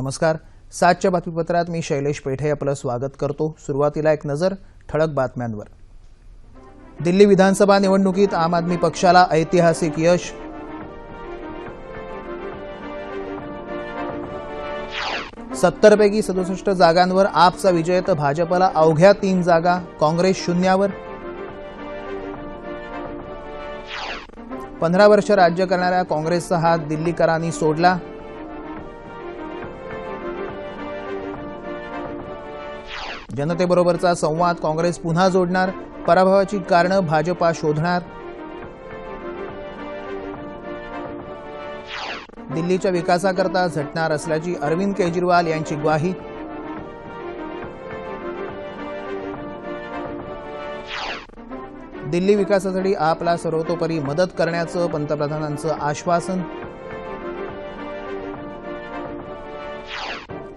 नमस्कार. 7च्या बातमीपत्रात मी शैलेश पेठे आपलं स्वागत करतो. सुरुवातीला एक नजर ठळक बातम्यांवर. दिल्ली विधानसभा निवडणुकीत आम आदमी पक्षाला ऐतिहासिक यश. पैकी 67 जागांवर आपचा विजय तर भाजपला अवघ्या 3 जागा. काँग्रेस शून्यावर. 15 वर्ष राज्य करणाऱ्या काँग्रेसचा हात दिल्लीकरांनी सोडला. जनतेबरोबरचा संवाद काँग्रेस पुन्हा जोडणार. पराभवाची कारणं भाजपा शोधणार. दिल्लीच्या विकासाकरता झटणार असल्याची अरविंद केजरीवाल यांची ग्वाही. दिल्ली विकासासाठी आपला सर्वतोपरी मदत करण्याचं पंतप्रधानांचं आश्वासन.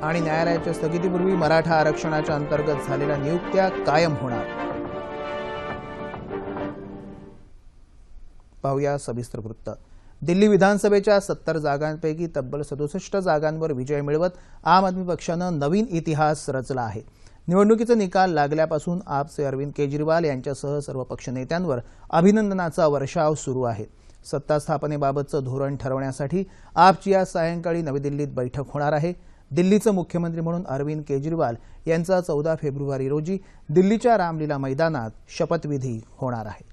आणि न्यायालयाच्या स्थगितीपूर्वी मराठा आरक्षणाच्या अंतर्गत झालेल्या नियुक्त्या कायम होणार. पाहूया सविस्तर वृत्त. दिल्ली विधानसभेच्या 70 जागांपैकी तब्बल 67 जागांवर विजय मिळवत आम आदमी पक्षानं नवीन इतिहास रचला आहे. निवडणुकीचे निकाल लागल्यापासून आपचे अरविंद केजरीवाल यांच्यासह सर्व पक्षनेत्यांवर अभिनंदनाचा वर्षाव सुरू आहे. सत्ता स्थापनेबाबतचं धोरण ठरवण्यासाठी आपची आज सायंकाळी नवी दिल्लीत बैठक होणार आहे. दिल्लीचे मुख्यमंत्री म्हणून अरविंद केजरीवाल यांचा 14 फेब्रुवारी रोजी दिल्लीच्या रामलीला मैदानात शपथविधी होणार आहे.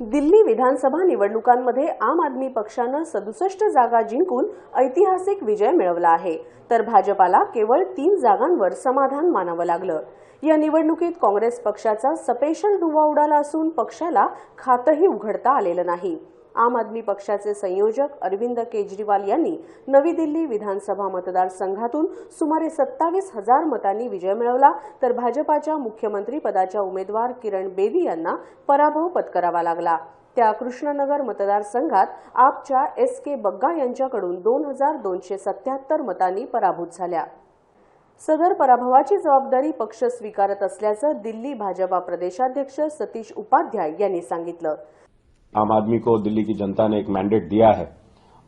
दिल्ली विधानसभा निवडणुकांमध्ये आम आदमी पक्षानं 67 जागा जिंकून ऐतिहासिक विजय मिळवला आहे, तर भाजपाला केवळ 3 जागांवर समाधान मानावं लागलं. या निवडणुकीत काँग्रेस पक्षाचा सपेशल धुव्वा उडाला असून पक्षाला खातंही उघडता आलेलं नाही. आम आदमी पक्षाचे संयोजक अरविंद केजरीवाल यांनी नवी दिल्ली विधानसभा मतदारसंघातून सुमारे 27,000 मतांनी विजय मिळवला, तर भाजपाच्या मुख्यमंत्री पदाच्या उमेदवार किरण बेदी यांना पराभव पत्करावा लागला. त्या कृष्णनगर मतदारसंघात आपच्या SK बग्गा यांच्याकडून 2,277 मतांनी पराभूत झाल्या. सदर पराभवाची जबाबदारी पक्ष स्वीकारत असल्याचं दिल्ली भाजपा प्रदेशाध्यक्ष सतीश उपाध्याय यांनी सांगितलं. आम आदमी को दिल्ली की जनता ने एक मैंडेट दिया है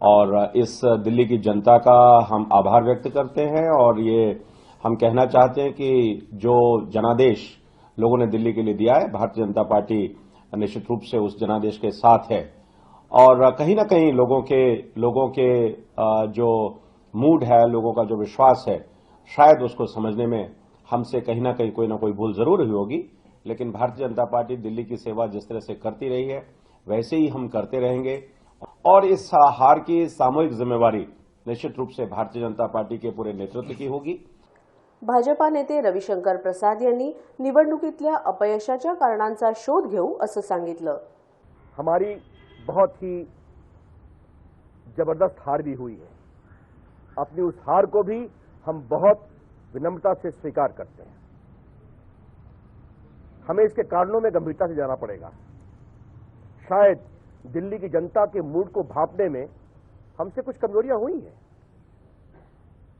और इस दिल्ली की जनता का हम आभार व्यक्त करते हैं और ये हम कहना चाहते हैं कि जो जनादेश लोगों ने दिल्ली के लिए दिया है, भारतीय जनता पार्टी निश्चित रूप से उस जनादेश के साथ है और कहीं ना कहीं लोगों के जो मूड है, लोगों का जो विश्वास है, शायद उसको समझने में हमसे कहीं ना कहीं कोई ना कोई भूल जरूर हुई होगी. लेकिन भारतीय जनता पार्टी दिल्ली की सेवा जिस तरह से करती रही है वैसे ही हम करते रहेंगे और इस हार की सामूहिक जिम्मेवारी निश्चित रूप से भारतीय जनता पार्टी के पूरे नेतृत्व की होगी. भाजपा नेते रविशंकर प्रसाद यांनी निवडणुकीतल्या अपयशाच्या कारणांचा शोध घेऊ असं सांगितलं. हमारी बहुत ही जबरदस्त हार भी हुई है. अपनी उस हार को भी हम बहुत विनम्रता से स्वीकार करते हैं. हमें इसके कारणों में गंभीरता से जाना पड़ेगा. शायद दिल्ली की जनता के मूड को भांपने में हमसे कुछ कमजोरियां हुई हैं.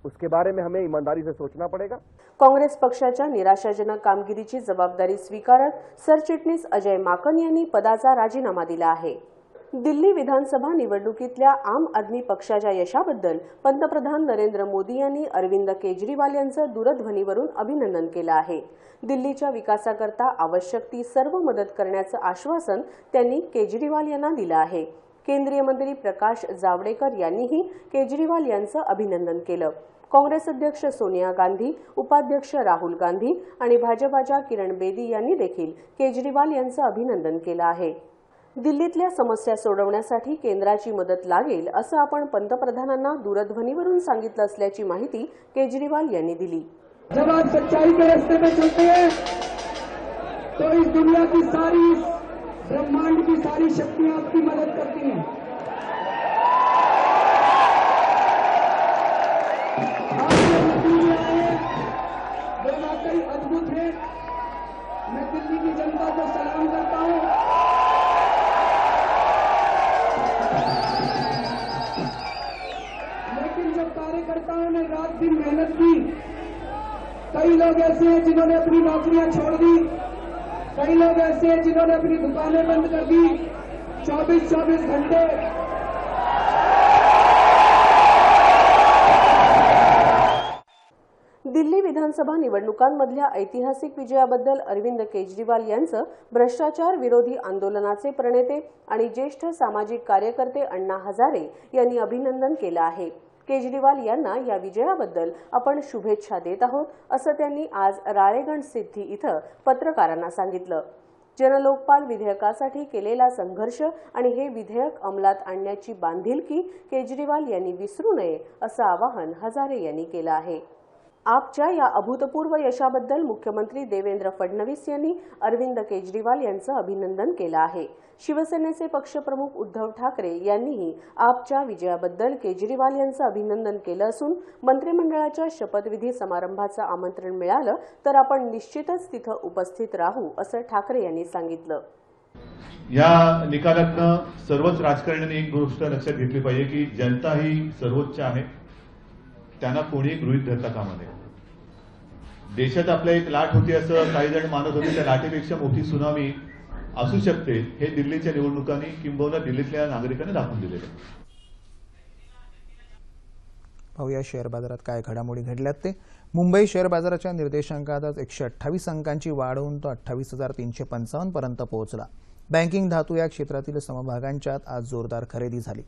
उसके बारे में हमें ईमानदारी से सोचना पड़ेगा. काँग्रेस पक्षाच्या निराशाजनक कामगिरीची जबाबदारी स्वीकारत सरचिटणीस अजय माकन यांनी पदाचा राजीनामा दिला आहे. दिल्ली विधानसभा निवडणुकीतल्या आम आदमी पक्षाच्या यशाबद्दल पंतप्रधान नरेंद्र मोदी यांनी अरविंद केजरीवाल यांचं दूरध्वनीवरून अभिनंदन केलं आहे. दिल्लीच्या विकासाकरता आवश्यक ती सर्व मदत करण्याचं आश्वासन त्यांनी केजरीवाल यांना दिलं आहे. केंद्रीय मंत्री प्रकाश जावडेकर यांनीही केजरीवाल यांचं अभिनंदन केलं. काँग्रेस अध्यक्ष सोनिया गांधी, उपाध्यक्ष राहुल गांधी आणि भाजपाच्या किरण बेदी यांनी देखील केजरीवाल यांचं अभिनंदन केलं आहे. दिल्लीतल्या समस्या सोडवण्यासाठी केंद्राची मदत लागेल असं आपण पंतप्रधानांना दूरध्वनीवरून सांगितलं असल्याची माहिती केजरीवाल यांनी दिली. जब आप सच्चाई के रास्ते में चलते हैं तो इस दुनिया की सारी ब्रह्मांड की सारी शक्तियां आपकी मदद करती हैं. आपके नतीजे आए वो वाकई अद्भुत है. मैं दिल्ली की जनता को सलाम करता हूं. लेकिन जब कार्यकर्ताओं ने रात दिन मेहनत की, कई लोग ऐसे हैं जिन्होंने अपनी नौकरियां छोड़ दी, कई लोग ऐसे हैं जिन्होंने अपनी दुकानें बंद कर दी, 24-24 घंटे दिल्ली विधानसभा निवडणुकांमधल्या ऐतिहासिक विजयाबद्दल अरविंद केजरीवाल यांचं भ्रष्टाचार विरोधी आंदोलनाचे प्रणेते आणि ज्येष्ठ सामाजिक कार्यकर्ते अण्णा हजारे यांनी अभिनंदन केलं आहे. केजरीवाल यांना या विजयाबद्दल आपण शुभेच्छा देत आहोत असं त्यांनी आज राळेगण सिद्धी इथं पत्रकारांना सांगितलं. जनलोकपाल विधेयकासाठी केलेला संघर्ष आणि हे विधेयक अंमलात आणण्याची बांधिलकी केजरीवाल यांनी विसरू नये असं आवाहन हजारे यांनी केलं आहे. आपच्या या अभूतपूर्व यशाबद्दल मुख्यमंत्री देवेंद्र फडणवीस यांनी अरविंद केजरीवाल यांचं अभिनंदन केलं आहे. शिवसेनेचे पक्षप्रमुख उद्धव ठाकरे यांनीही आपच्या विजयाबद्दल केजरीवाल यांचं अभिनंदन केलं असून मंत्रिमंडळाच्या शपथविधी समारंभाचं आमंत्रण मिळालं तर आपण निश्चितच तिथं उपस्थित राहू असं ठाकरे यांनी सांगितलं. या निकालातनं सर्वच राजकारण्यांनी एक गोष्ट लक्षात घेतली पाहिजे की जनता ही सर्वोच्च आहे, त्यांना कोणी गृहीत धरता कामा नये. देशात आपल्या एक लाट होती असं काही जण मानत होते, त्या लाटेपेक्षा मोठी सुनामी असू शकते हे दिल्लीच्या निवडणुकांनी किंबहुना दिल्लीतल्या नागरिकांनी दाखवून दिलेलं. पाहूया शेअर बाजारात काय घडामोडी घडल्यात ते. मुंबई शेअर बाजाराच्या निर्देशांकात आज 128 अंकांची वाढ होऊन तो 28,355 पर्यंत पोहोचला. बँकिंग, धातू या क्षेत्रातील समभागांच्यात आज जोरदार खरेदी झाली.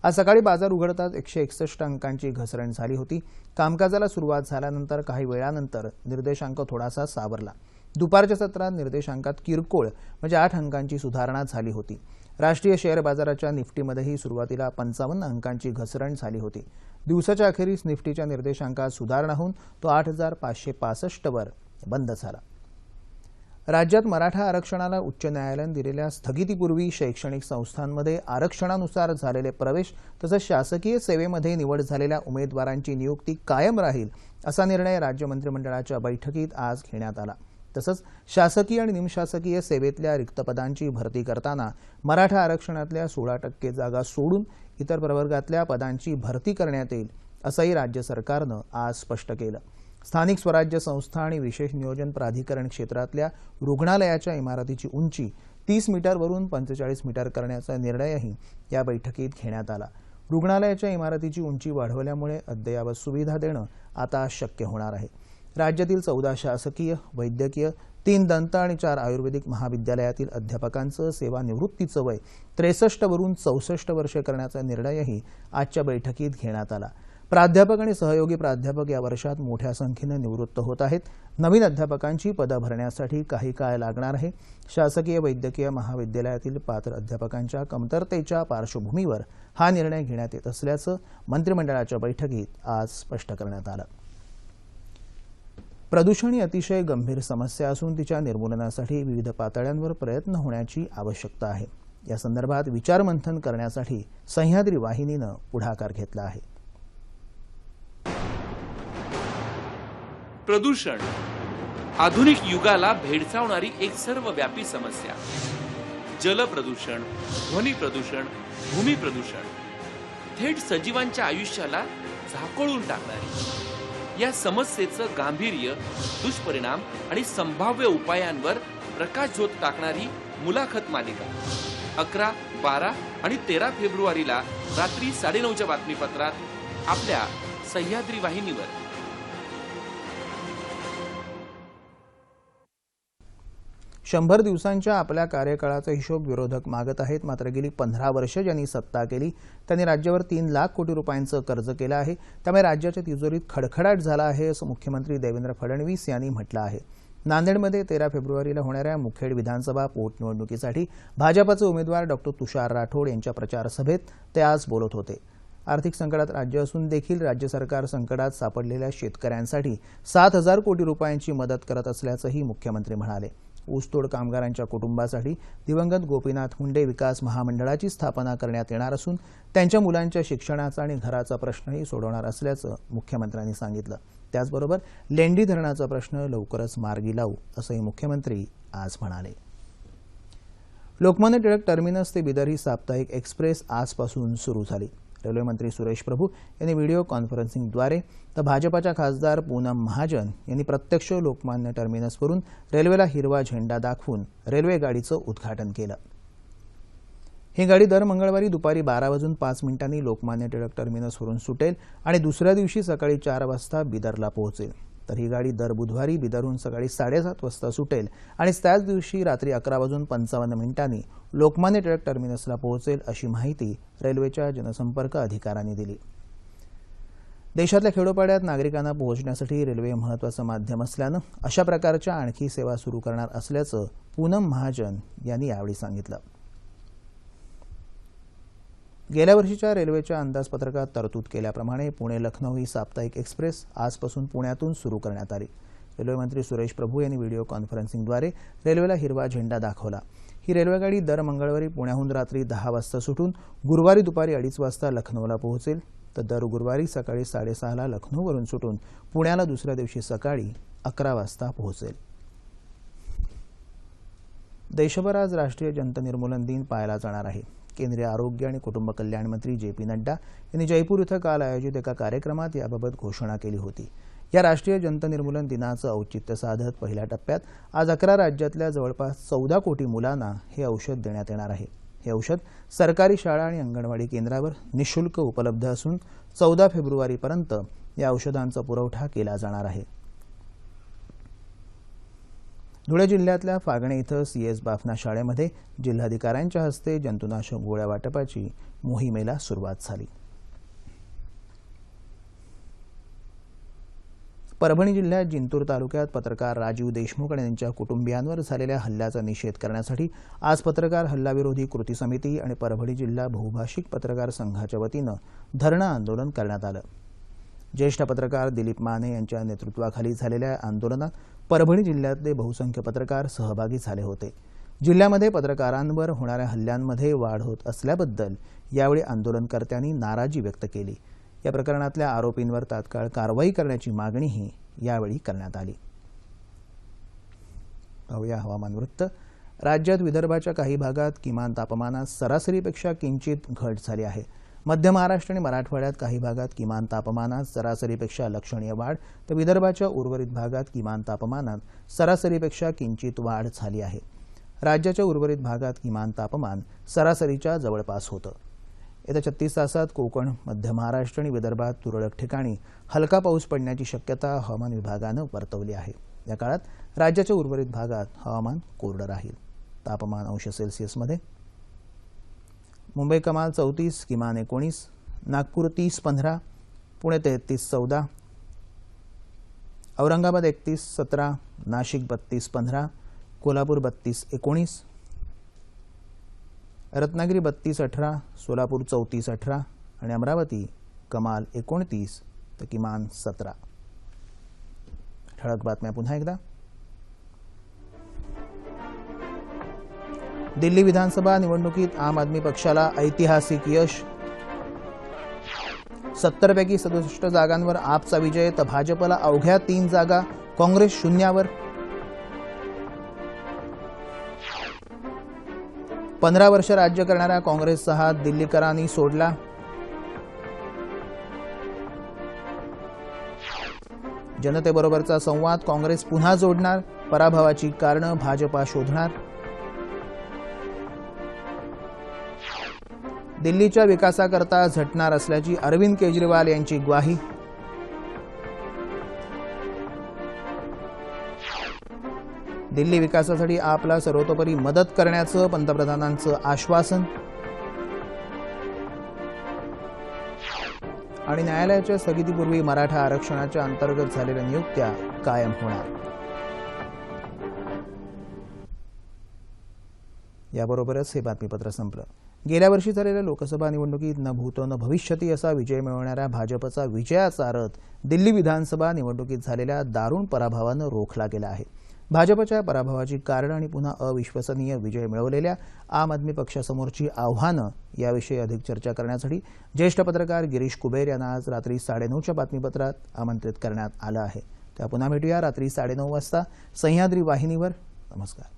आज सकाळी बाजार उघडताच 161 अंकांची घसरण झाली होती. कामकाजाला सुरुवात झाल्यानंतर काही वेळानंतर निर्देशांक थोडासा सावरला. दुपारच्या सत्रात निर्देशांकात किरकोळ म्हणजे 8 अंकांची सुधारणा झाली होती. राष्ट्रीय शेअर बाजाराच्या निफ्टीमध्येही सुरुवातीला 55 अंकांची घसरण झाली होती. दिवसाच्या अखेरीस निफ्टीच्या निर्देशांकात सुधारणा होऊन तो 8,565 वर बंद झाला. राज्यात मराठा आरक्षणाला उच्च न्यायालयाने दिलेल्या स्थगितीपूर्वी शैक्षणिक संस्थांमध्ये आरक्षणानुसार झालेले प्रवेश तसंच शासकीय सेवेमध्ये निवड झालेल्या उमेदवारांची नियुक्ती कायम राहील असा निर्णय राज्य मंत्रिमंडळाच्या बैठकीत आज घेण्यात आला. तसंच शासकीय आणि निमशासकीय सेवेतल्या रिक्त पदांची भरती करताना मराठा आरक्षणातल्या 16% जागा सोडून इतर प्रवर्गातल्या पदांची भरती करण्यात येईल असंही राज्य सरकारनं आज स्पष्ट केलं. स्थानिक स्वराज्य संस्था आणि विशेष नियोजन प्राधिकरण क्षेत्रातल्या रुग्णालयाच्या इमारतीची उंची 30 मीटरवरून 45 मीटर करण्याचा निर्णयही या बैठकीत घेण्यात आला. रुग्णालयाच्या इमारतीची उंची वाढवल्यामुळे अद्ययावत सुविधा देणं आता शक्य होणार आहे. राज्यातील 14 शासकीय, वैद्यकीय, 3 दंत आणि 4 आयुर्वेदिक महाविद्यालयातील अध्यापकांचं सेवानिवृत्तीचं वय 63 वरून 64 वर्षे करण्याचा निर्णयही आजच्या बैठकीत घेण्यात आला. प्राध्यापक आणि सहयोगी प्राध्यापक या वर्षात मोठ्या संख्येनं निवृत्त होत आहेत. नवीन अध्यापकांची पदं भरण्यासाठी काही काळ लागणार आहे. शासकीय वैद्यकीय महाविद्यालयातील पात्र अध्यापकांच्या कमतरतेच्या पार्श्वभूमीवर हा निर्णय घेण्यात येत असल्याचं मंत्रिमंडळाच्या बैठकीत आज स्पष्ट करण्यात आलं. प्रदूषण ही अतिशय गंभीर समस्या असून तिच्या निर्मूलनासाठी विविध पातळ्यांवर प्रयत्न होण्याची आवश्यकता आहे. या संदर्भात विचारमंथन करण्यासाठी सह्याद्री वाहिनीनं पुढाकार घेतला आहे. प्रदूषण आधुनिक युगाला भेडसावणारी एक सर्वव्यापी समस्या. जल प्रदूषण, ध्वनी प्रदूषण, भूमी प्रदूषण, थेट सजीवांच्या आयुष्याला झाकोळून टाकणारी. या समस्येचं गांभीर्य, दुष्परिणाम आणि संभाव्य उपायांवर प्रकाशझोत टाकणारी मुलाखत मालिका 11, 12 आणि 13 फेब्रुवारीला रात्री 9:30च्या बातमीपत्रात आपल्या सह्याद्री वाहिनीवर. 100 दिवसांच्या आपल्या कार्यकाळाचा हिशोब विरोधक मागत आहेत. मात्र गेली 15 वर्ष ज्यांनी सत्ता केली त्यांनी राज्यावर 3 लाख कोटी रुपयांचं कर्ज केलं आहे. त्यामुळे राज्याच्या तिजोरीत खडखडाट झाला आहे असं मुख्यमंत्री देवेंद्र फडणवीस यांनी म्हटलं आहे. नांदेडमध्ये 13 फेब्रुवारीला होणाऱ्या मुखेड विधानसभा पोटनिवडणुकीसाठी भाजपचे उमेदवार डॉक्टर तुषार राठोड यांच्या प्रचार सभेत ते आज बोलत होते. आर्थिक संकटात राज्य असून देखील राज्य सरकार संकटात सापडलेल्या शेतकऱ्यांसाठी 7,000 कोटी रुपयांची मदत करत असल्याचंही मुख्यमंत्री म्हणाले. ऊसतोड कामगारांच्या कुटुंबासाठी दिवंगत गोपीनाथ मुंडे विकास महामंडळाची स्थापना करण्यात येणार असून त्यांच्या मुलांच्या शिक्षणाचा आणि घराचा प्रश्नही सोडवणार असल्याचं मुख्यमंत्र्यांनी सांगितलं. त्याचबरोबर लेंडी धरणाचा प्रश्न लवकरच मार्गी लावू असंही मुख्यमंत्री आज म्हणाले. लोकमान्य टिळक टर्मिनस ते बिदर ही साप्ताहिक एक्सप्रेस आजपासून सुरू झाली. रेल्वे मंत्री सुरेश प्रभू यांनी व्हिडिओ कॉन्फरन्सिंगद्वारे तर भाजपाच्या खासदार पूनम महाजन यांनी प्रत्यक्ष लोकमान्य टर्मिनसवरून रेल्वेला हिरवा झेंडा दाखवून रेल्वे गाडीचं उद्घाटन केलं. ही गाडी दर मंगळवारी दुपारी 12:05 लोकमान्य टिळक टर्मिनसवरून सुटेल आणि दुसऱ्या दिवशी सकाळी 4 वाजता बिदरला पोहोचेल. तर ही गाडी दर बुधवारी बिदरहून सकाळी 7:30 वाजता सुटेल आणि त्याच दिवशी रात्री 11:55 लोकमान्य टिळक टर्मिनसला पोहोचेल, अशी माहिती रेल्वेच्या जनसंपर्क अधिकाऱ्यांनी दिली. देशातल्या खेडोपाड्यात नागरिकांना पोहोचण्यासाठी रेल्वे महत्त्वाचं माध्यम असल्यानं अशा प्रकारच्या आणखी सेवा सुरू करणार असल्याचं पूनम महाजन यांनी यावेळी सांगितलं. गेल्या वर्षीच्या रेल्वेच्या अंदाजपत्रकात तरतूद केल्याप्रमाणे पुणे लखनौ ही साप्ताहिक एक्सप्रेस आजपासून पुण्यातून सुरू करण्यात आली. रेल्वेमंत्री सुरेश प्रभू यांनी व्हिडिओ कॉन्फरन्सिंगद्वारे रेल्वेला हिरवा झेंडा दाखवला. ही रेल्वेगाडी दर मंगळवारी पुण्याहून रात्री 10 वाजता सुटून गुरुवारी दुपारी 2:30 वाजता लखनौला पोहोचेल. तर दर गुरुवारी सकाळी 6:30 लखनौवरून सुटून पुण्याला दुसऱ्या दिवशी सकाळी 11 वाजता पोहोचेल. देशभर आज राष्ट्रीय जंत निर्मूलन दिन पाळला जाणार आहे. केंद्रीय आरोग्य आणि कुटुंब कल्याण मंत्री जे.पी. नड्डा यांनी जयपूर इथं काल आयोजित एका कार्यक्रमात याबाबत घोषणा केली होती. या राष्ट्रीय जंत निर्मूलन दिनाचं औचित्य साधत पहिल्या टप्प्यात आज 11 राज्यातल्या जवळपास 14 कोटी मुलांना हे औषध देण्यात येणार आहे. हे औषध सरकारी शाळा आणि अंगणवाडी केंद्रावर निःशुल्क उपलब्ध असून 14 फेब्रुवारीपर्यंत या औषधांचा पुरवठा केला जाणार आहे. धुळे जिल्ह्यातल्या फागणे इथं सीएस बाफना शाळेमध्ये जिल्हाधिकाऱ्यांच्या हस्ते जंतुनाशक गोळ्या वाटपाची मोहिमेला सुरुवात झाली. परभणी जिल्ह्यात जिंतूर तालुक्यात पत्रकार राजीव देशमुख आणि त्यांच्या कुटुंबियांवर झालेल्या हल्ल्याचा निषेध करण्यासाठी आज पत्रकार हल्लाविरोधी कृती समिती आणि परभणी जिल्हा बहुभाषिक पत्रकार संघाच्या वतीनं धरणं आंदोलन करण्यात आलं. ज्येष्ठ पत्रकार दिलीप माने यांच्या नेतृत्वाखाली झालेल्या आंदोलनात परभणी जिल्ह्यातले बहुसंख्य पत्रकार सहभागी झाले होते. जिल्ह्यामध्ये पत्रकारांवर होणाऱ्या हल्ल्यांमध्ये वाढ होत असल्याबद्दल यावेळी आंदोलनकर्त्यांनी नाराजी व्यक्त केली. या प्रकरणातल्या आरोपींवर तात्काळ कारवाई करण्याची मागणीही यावेळी करण्यात आली. पाहूया हवामान वृत्त. राज्यात विदर्भाच्या काही भागात किमान तापमानात सरासरीपेक्षा किंचित घट झाली आहे. मध्य महाराष्ट्र आणि मराठवाड्यात काही भागात किमान तापमानात सरासरीपेक्षा लक्षणीय वाढ, तर विदर्भाच्या उर्वरित भागात किमान तापमानात सरासरीपेक्षा किंचित वाढ झाली आहे. राज्याच्या उर्वरित भागात किमान तापमान सरासरीच्या जवळपास होतं. येत्या 36 तासात कोकण, मध्य महाराष्ट्र आणि विदर्भात तुरळक ठिकाणी हलका पाऊस पडण्याची शक्यता हवामान विभागानं वर्तवली आहे. या काळात राज्याच्या उर्वरित भागात हवामान कोरडं राहील. तापमान अंश सेल्सिअसमध्ये मुंबई कमाल 34, किमान 19, नागपूर 30-15, पुणे 33-14, औरंगाबाद 31-17, नाशिक 32-15, कोल्हापूर 32-19, रत्नागिरी 32-18, सोलापूर 34-18 आणि अमरावती कमाल 29 तर किमान 17. ठळक बातम्या पुन्हा एकदा. दिल्ली विधानसभा निवडणुकीत आम आदमी पक्षाला ऐतिहासिक यश. 70 पैकी 67 जागांवर आपचा विजय, तर भाजपला अवघ्या 3 जागा, काँग्रेस शून्यावर. 15 वर्ष राज्य करणाऱ्या काँग्रेसचा हात दिल्लीकरांनी सोडला. जनतेबरोबरचा संवाद काँग्रेस पुन्हा जोडणार, पराभवाची कारणं भाजपा शोधणार. दिल्लीच्या विकासाकरता झटणार असल्याची अरविंद केजरीवाल यांची ग्वाही. दिल्ली विकासासाठी आपला सर्वतोपरी मदत करण्याचं पंतप्रधानांचं आश्वासन. आणि न्यायालयाच्या स्थगितीपूर्वी मराठा आरक्षणाच्या अंतर्गत झालेल्या नियुक्त्या कायम होणार. याबरोबरच हे बातमीपत्र संपलं. गेल्या वर्षी झालेल्या लोकसभा निवडणुकीत न भूतो न भविष्यती असा विजय मिळवणाऱ्या भाजपचा विजयाचा रथ दिल्ली विधानसभा निवडणुकीत झालेल्या दारुण पराभवानं रोखला गेला आहे. भाजपच्या पराभवाची कारणं आणि पुन्हा अविश्वसनीय विजय मिळवलेल्या आम आदमी पक्षासमोरची आव्हानं याविषयी अधिक चर्चा करण्यासाठी ज्येष्ठ पत्रकार गिरीश कुबेर यांना आज रात्री 9:30च्या बातमीपत्रात आमंत्रित करण्यात आलं आहे. त्या पुन्हा भेटूया रात्री 9:30 वाजता सह्याद्री वाहिनीवर. नमस्कार.